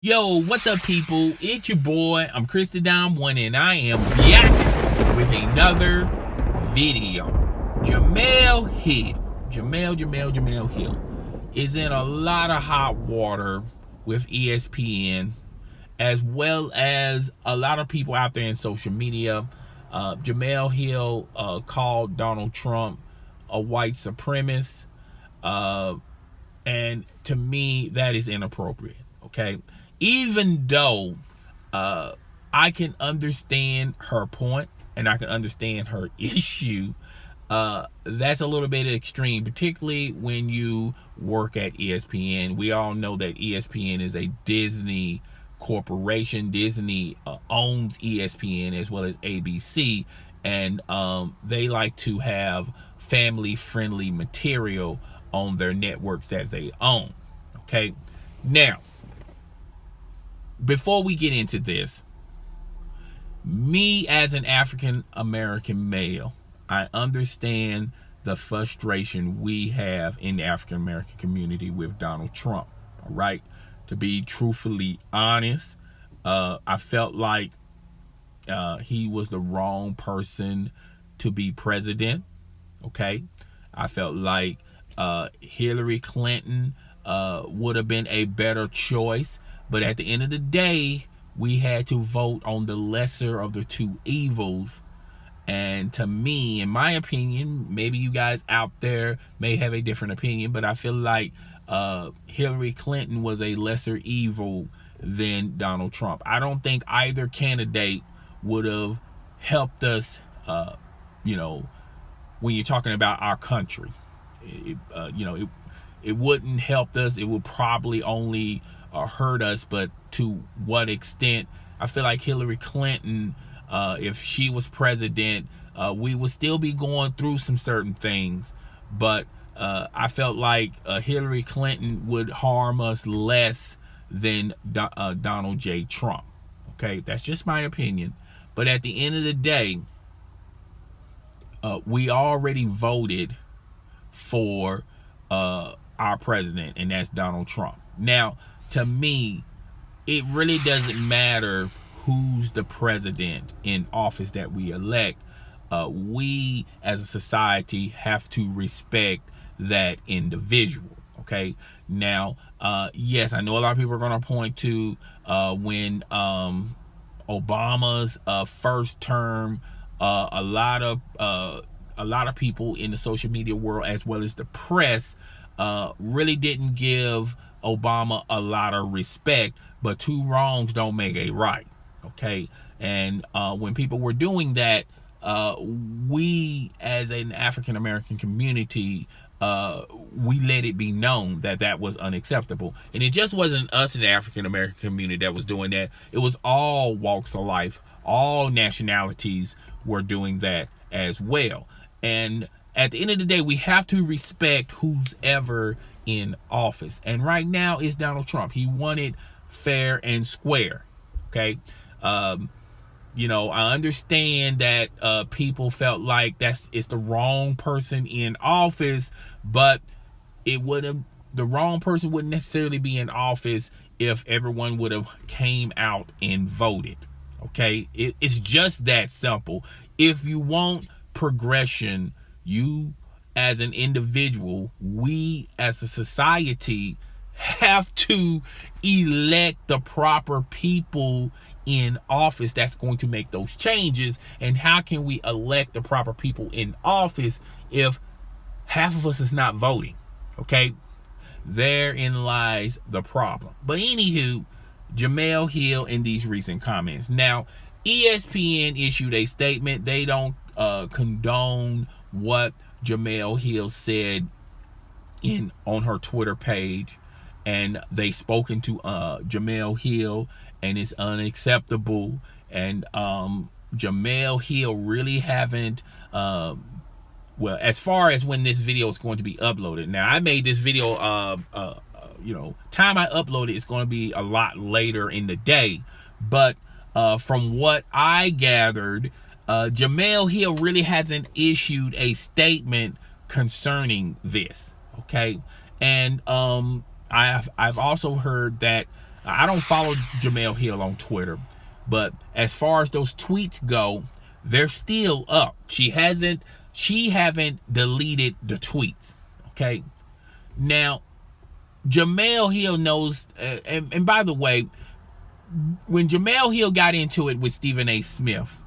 Yo, what's up, people? It's your boy. I'm Krista Dom One, and I am back with another video. Jamele Hill, Jamele Hill is in a lot of hot water with ESPN, as well as a lot of people out there in social media. Jamele Hill called Donald Trump a white supremacist, and to me, that is inappropriate. Okay, even though I can understand her point and I can understand her issue, that's a little bit extreme, particularly when you work at ESPN. We all know that ESPN is a Disney corporation. Disney owns ESPN as well as ABC, and they like to have family-friendly material on their networks that they own. Okay, now before we get into this, me as an African American male, I understand the frustration we have in the African American community with Donald Trump. All right, to be truthfully honest, I felt like he was the wrong person to be president. Okay, I felt like Hillary Clinton would have been a better choice, but at the end of the day, we had to vote on the lesser of the two evils. And to me, in my opinion, maybe you guys out there may have a different opinion, but I feel like Hillary Clinton was a lesser evil than Donald Trump. I don't think either candidate would have helped us, when you're talking about our country. It wouldn't help us. It would probably only hurt us, but to what extent? I feel like Hillary Clinton, if she was president, we would still be going through some certain things, but I felt like Hillary Clinton would harm us less than Donald J. Trump. Okay, that's just my opinion, but at the end of the day, we already voted for our president, and that's Donald Trump. Now, to me, it really doesn't matter who's the president in office that we elect. We as a society have to respect that individual. Okay, now yes, I know a lot of people are going to point to when Obama's first term, a lot of people in the social media world as well as the press really didn't give Obama a lot of respect, but two wrongs don't make a right. Okay, and when people were doing that, we as an African American community, we let it be known that that was unacceptable. And it just wasn't us in the African American community that was doing that. It was all walks of life, all nationalities were doing that as well. And at the end of the day, we have to respect who's ever in office. And right now it's Donald Trump. He won it fair and square. Okay. I understand that people felt like it's the wrong person in office, but the wrong person wouldn't necessarily be in office if everyone would have came out and voted. Okay. It's just that simple. If you want progression, you as an individual, we as a society have to elect the proper people in office that's going to make those changes. And how can we elect the proper people in office if half of us is not voting? Okay, therein lies the problem. But anywho, Jamele Hill in these recent comments. Now, ESPN issued a statement. They don't condone what Jamele Hill said on her Twitter page, and they spoken to Jamele Hill, and it's unacceptable. And Jamele Hill really haven't well, as far as when this video is going to be uploaded. Now, I made this video time I upload it's going to be a lot later in the day, but from what I gathered, Jamele Hill really hasn't issued a statement concerning this. Okay, and I've also heard that I don't follow Jamele Hill on Twitter, but as far as those tweets go, they're still up. She haven't deleted the tweets. Okay. Now, Jamele Hill knows, and by the way, when Jamele Hill got into it with Stephen A. Smith,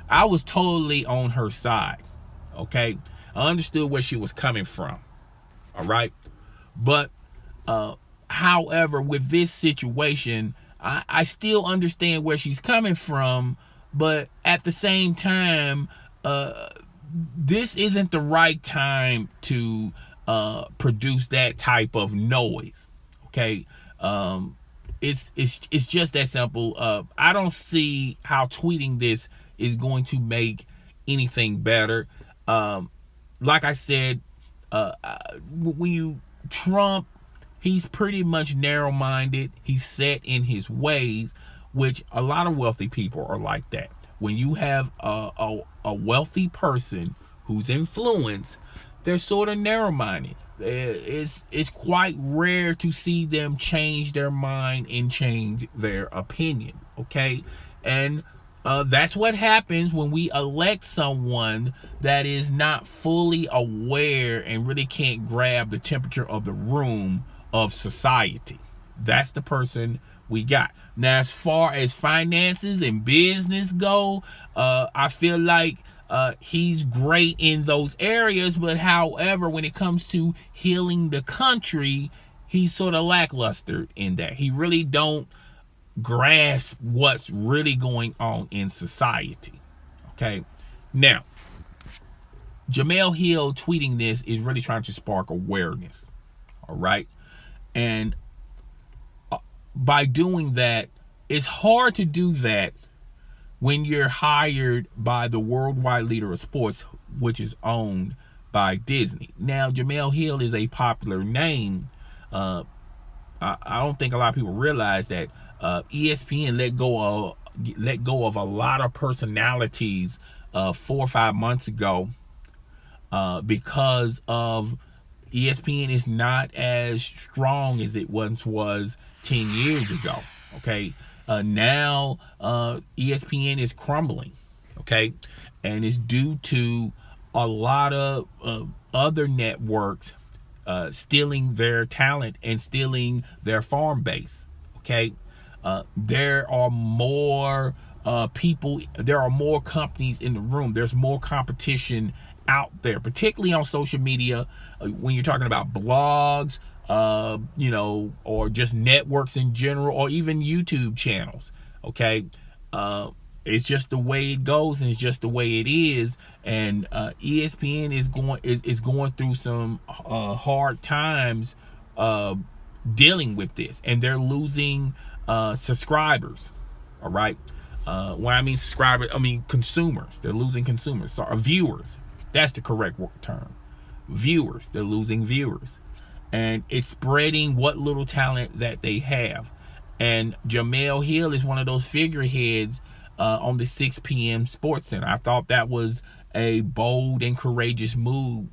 I was totally on her side. Okay. I understood where she was coming from. All right. But, however, with this situation, I still understand where she's coming from. But at the same time, this isn't the right time to produce that type of noise. Okay. It's just that simple. I don't see how tweeting this is going to make anything better. Like I said, Trump, he's pretty much narrow-minded. He's set in his ways, which a lot of wealthy people are like that. When you have a wealthy person who's influenced, they're sort of narrow-minded. It's quite rare to see them change their mind and change their opinion. Okay, and that's what happens when we elect someone that is not fully aware and really can't grab the temperature of the room of society. That's the person we got. Now, as far as finances and business go, I feel like he's great in those areas, but however, when it comes to healing the country, he's sort of lackluster in that. He really don't grasp what's really going on in society. Okay. Now, Jamele Hill tweeting this is really trying to spark awareness. All right. And by doing that, it's hard to do that when you're hired by the worldwide leader of sports, which is owned by Disney. Now, Jamele Hill is a popular name. I don't think a lot of people realize that ESPN let go of a lot of personalities 4 or 5 months ago because of ESPN is not as strong as it once was 10 years ago. Okay. Now ESPN is crumbling. Okay. And it's due to a lot of other networks stealing their talent and stealing their farm base. Okay. There are more people, there are more companies in the room. There's more competition out there, particularly on social media, when you're talking about blogs, or just networks in general, or even YouTube channels. Okay. It's just the way it goes, and it's just the way it is. And ESPN is going through some hard times dealing with this, and they're losing subscribers. All right. When I mean subscribers, I mean consumers. They're losing consumers. Sorry, viewers. That's the correct term. Viewers. They're losing viewers. And it's spreading what little talent that they have. And Jamele Hill is one of those figureheads on the 6 p.m. Sports Center. I thought that was a bold and courageous move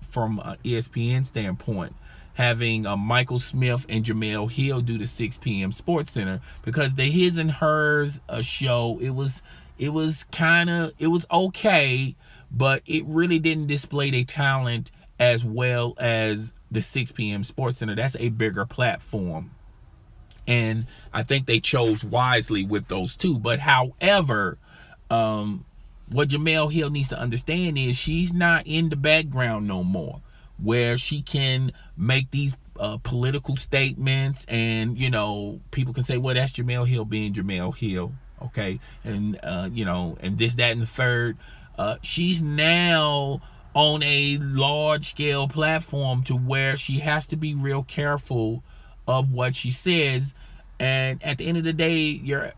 from ESPN standpoint, having Michael Smith and Jamele Hill do the 6 p.m. Sports Center, because the His and Hers show, it was okay, but it really didn't display their talent as well as the 6 p.m. Sports Center. That's a bigger platform. And I think they chose wisely with those two. But however, what Jamele Hill needs to understand is she's not in the background no more, where she can make these political statements, and people can say, well, that's Jamele Hill being Jamele Hill. Okay. And and this, that, and the third. She's now on a large scale platform to where she has to be real careful of what she says. And at the end of the day,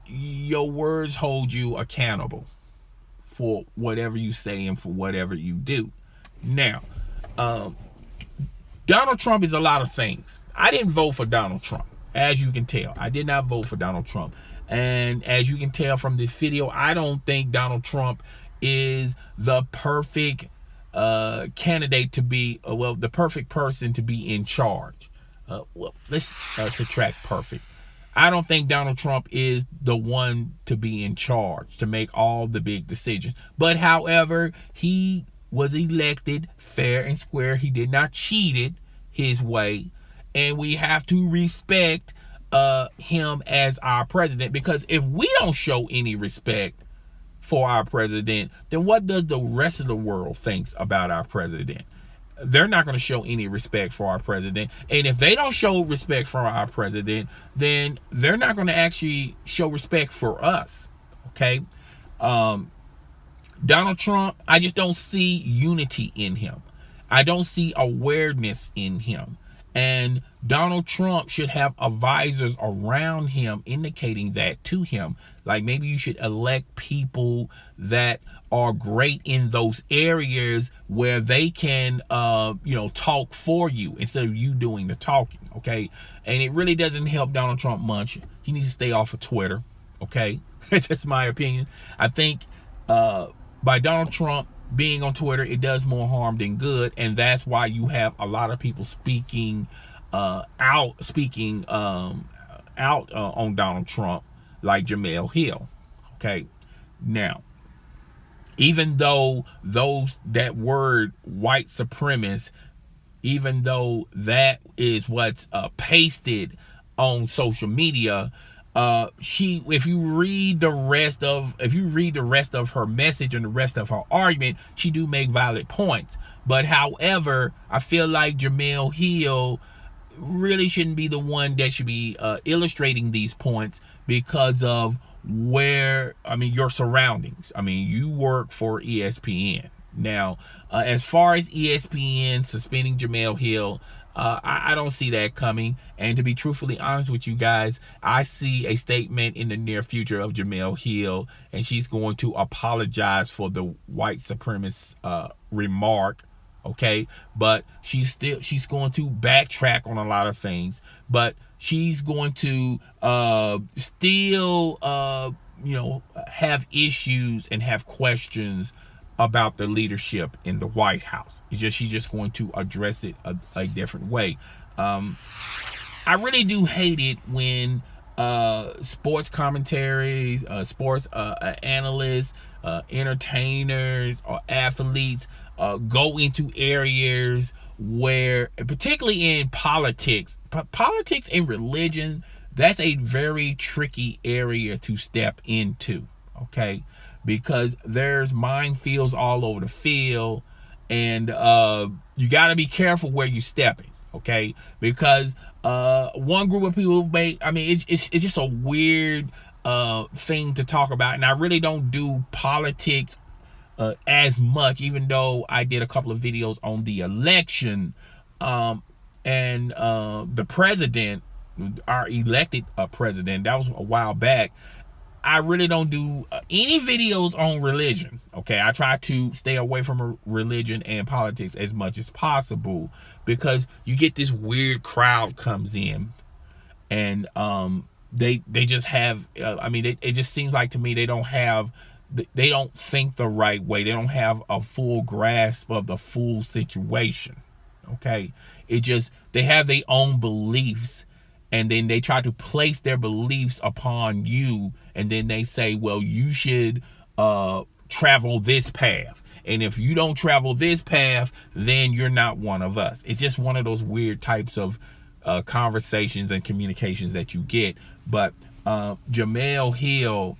your words hold you accountable for whatever you say and for whatever you do. Now, Donald Trump is a lot of things. I didn't vote for Donald Trump, as you can tell. I did not vote for Donald Trump. And as you can tell from this video, I don't think Donald Trump is the perfect candidate to be, the perfect person to be in charge. Let's subtract perfect. I don't think Donald Trump is the one to be in charge, to make all the big decisions. But however, he was elected fair and square. He did not cheat it his way. And we have to respect him as our president, because if we don't show any respect for our president, then what does the rest of the world thinks about our president? They're not going to show any respect for our president. And if they don't show respect for our president, then they're not going to actually show respect for us. Okay. Donald Trump, I just don't see unity in him. I don't see awareness in him. And Donald Trump should have advisors around him indicating that to him. Like, maybe you should elect people that are great in those areas where they can, talk for you instead of you doing the talking. Okay. And it really doesn't help Donald Trump much. He needs to stay off of Twitter. Okay. That's just my opinion. I think by Donald Trump being on Twitter, it does more harm than good, and that's why you have a lot of people speaking out on Donald Trump, like Jamele Hill. Okay, now, even though that word white supremacist, even though that is what's pasted on social media, if you read the rest of her message and the rest of her argument, she do make valid points. But however, I feel like Jamele Hill really shouldn't be the one that should be illustrating these points, because of your surroundings. You work for ESPN. Now, as far as ESPN suspending Jamele Hill, I don't see that coming. And to be truthfully honest with you guys, I see a statement in the near future of Jamele Hill, and she's going to apologize for the white supremacist remark. Okay, but she's going to backtrack on a lot of things, but she's going to still have issues and have questions about the leadership in the White House. She's just going to address it a different way. I really do hate it when sports commentaries, sports analysts, entertainers, or athletes go into areas where, particularly in politics and religion, that's a very tricky area to step into. Okay, because there's minefields all over the field, and you got to be careful where you're stepping. Okay, because one group of people it's just a weird thing to talk about, and I really don't do politics as much, even though I did a couple of videos on the election and the president, our elected president. That was a while back. I really don't do any videos on religion. Okay, I try to stay away from religion and politics as much as possible, because you get this weird crowd comes in, and they just have it just seems like to me they don't think the right way. They don't have a full grasp of the full situation. Okay, they have their own beliefs, and then they try to place their beliefs upon you, and then they say, well, you should travel this path, and if you don't travel this path, then you're not one of us. It's just one of those weird types of conversations and communications that you get. But Jamele Hill,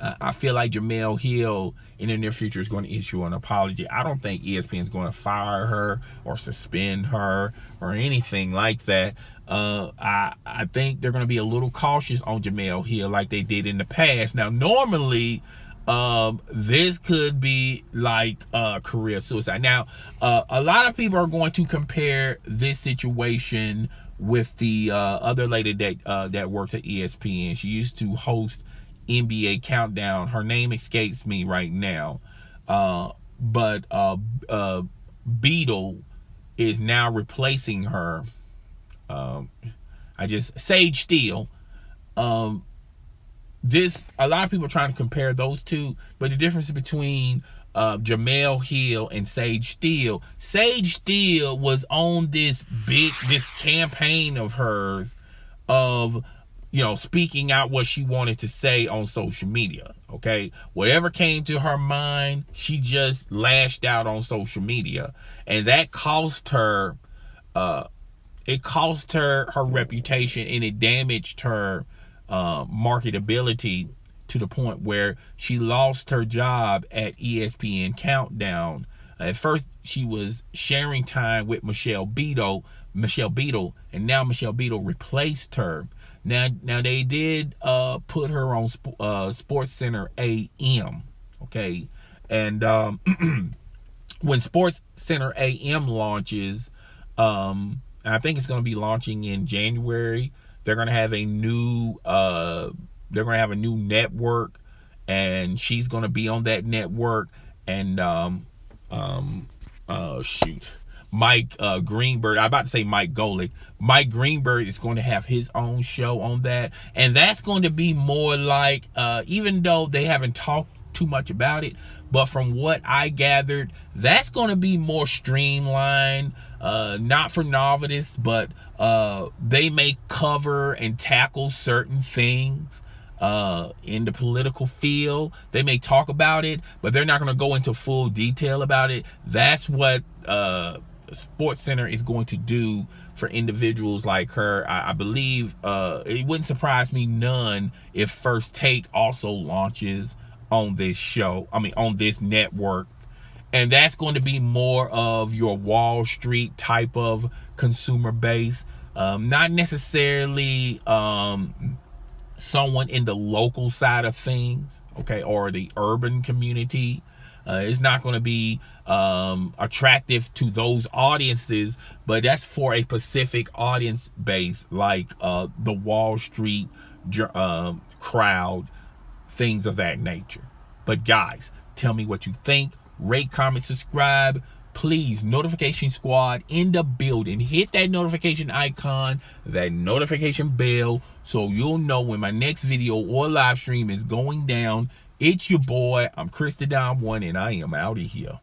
I feel like Jamele Hill in the near future is going to issue an apology. I don't think ESPN is going to fire her or suspend her or anything like that. I think they're going to be a little cautious on Jamele Hill like they did in the past. Now, normally, this could be like career suicide. Now, a lot of people are going to compare this situation with the other lady that works at ESPN. She used to host NBA Countdown. Her name escapes me right now, but Beadle is now replacing her. Sage Steele. A lot of people are trying to compare those two, but the difference between Jamele Hill and Sage Steele was on this campaign of hers of speaking out what she wanted to say on social media. Okay, whatever came to her mind, she just lashed out on social media, and that cost her. It cost her her reputation, and it damaged her marketability to the point where she lost her job at ESPN Countdown. At first, she was sharing time with Michelle Beadle, and now Michelle Beadle replaced her. Now they did put her on Sports Center AM, okay, and when Sports Center AM launches, I think it's going to be launching in January. They're going to have a new network, and she's going to be on that network. And Mike Greenberg, I'm about to say Mike Golick. Mike Greenberg is going to have his own show on that, and that's going to be more like, even though they haven't talked too much about it, but from what I gathered, that's going to be more streamlined, not for novices, but they may cover and tackle certain things in the political field. They may talk about it, but they're not going to go into full detail about it. That's what Sports Center is going to do for individuals like her. I believe it wouldn't surprise me none if First Take also launches on this show, on this network. And that's going to be more of your Wall Street type of consumer base, not necessarily someone in the local side of things, okay, or the urban community. It's not going to be attractive to those audiences, but that's for a specific audience base, like the Wall Street crowd, things of that nature. But guys, tell me what you think. Rate, comment, subscribe. Please, notification squad in the building. Hit that notification icon, that notification bell, so you'll know when my next video or live stream is going down. It's your boy, I'm Chris the Dom One, and I am out of here.